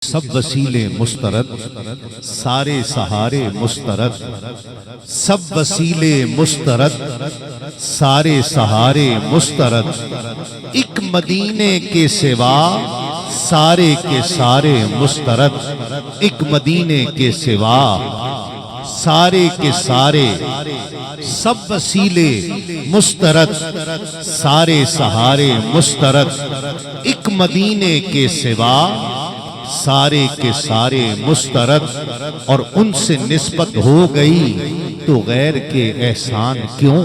سب وسیلے مسترد، سارے سہارے مسترد، سب وسیلے مسترد، سارے سہارے مسترد، ایک مدینے کے سوا سارے کے سارے مسترد، ایک مدینے کے سوا سارے کے سارے، سب وسیلے مسترد، سارے سہارے مسترد، ایک مدینے کے سوا سارے کے سارے مسترد، اور ان سے نسبت ہو گئی تو غیر کے احسان کیوں؟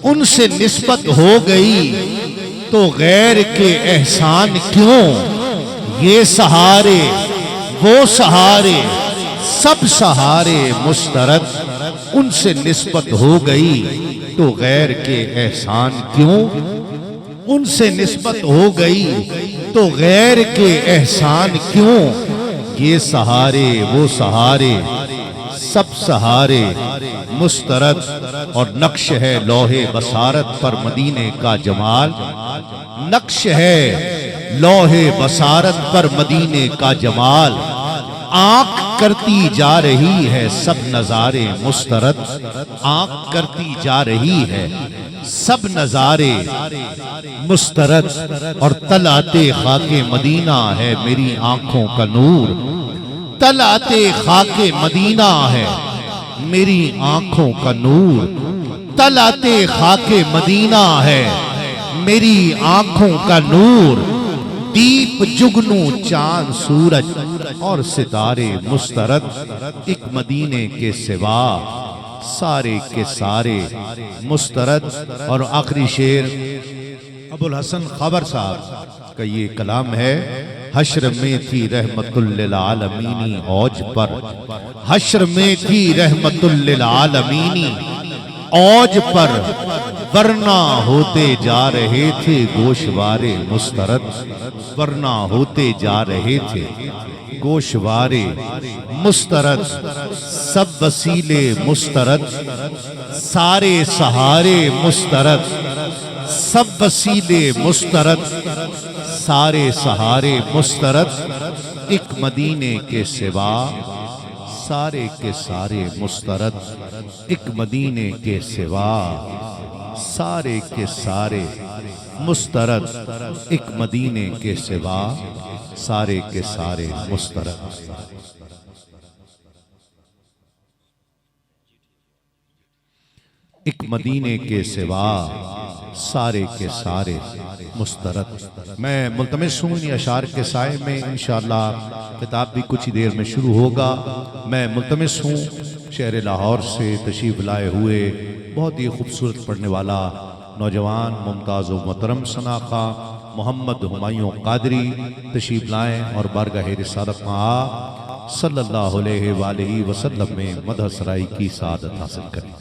ان سے نسبت ہو گئی تو غیر کے احسان کیوں؟ یہ سہارے وہ سہارے سب سہارے مسترد، ان سے نسبت ہو گئی تو غیر کے احسان کیوں؟ ان سے نسبت ہو گئی تو غیر کے احسان کیوں؟ یہ سہارے وہ سہارے سب سہارے مسترد، اور نقش ہے لوح بصارت پر مدینے کا جمال، نقش ہے لوح بصارت پر مدینے کا جمال، آنکھ کرتی جا رہی ہے سب نظارے مسترد، آنکھ کرتی جا رہی ہے سب نظارے مسترد، اور طلعت خاک مدینہ ہے میری آنکھوں کا نور، طلعت خاک مدینہ ہے میری آنکھوں کا نور، طلعت خاک مدینہ ہے میری آنکھوں کا نور، دیپ جگنو چاند سورج اور ستارے مسترد، ایک مدینے کے سوا سارے کے سارے مسترد۔ اور آخری شعر ابوالحسن خاور صاحب کا یہ کلام ہے، حشر میں تھی رحمت للعالمین اوج پر، حشر میں تھی رحمت للعالمین اوج پر، ورنہ ہوتے جا رہے تھے گوشوارے مسترد، ورنہ ہوتے جا رہے تھے گوشوارے مسترد، سب وسیلے مسترد، سارے سہارے مسترد، سب وسیلے مسترد، سارے سہارے مسترد، ایک مدینے کے سوا سارے کے سارے مسترد، ایک مدینے کے سوا سارے کے سارے مسترد، ایک مدینے کے سوا سارے کے سارے مسترد۔ ایک مدینے کے سوا سارے کے سارے مسترد۔ میں ملتمس ہوں ان اشعار کے سائے میں، انشاءاللہ کتاب بھی کچھ ہی دیر میں شروع ہوگا۔ میں ملتمس ہوں شہر لاہور سے تشریف لائے ہوئے بہت ہی خوبصورت پڑھنے والا نوجوان ممتاز و محترم ثناءخواں محمد ہمایوں قادری تشریف لائیں اور بارگاہ رسالت صلی اللہ علیہ وآلہ وسلم میں مدح سرائی کی سعادت حاصل کریں۔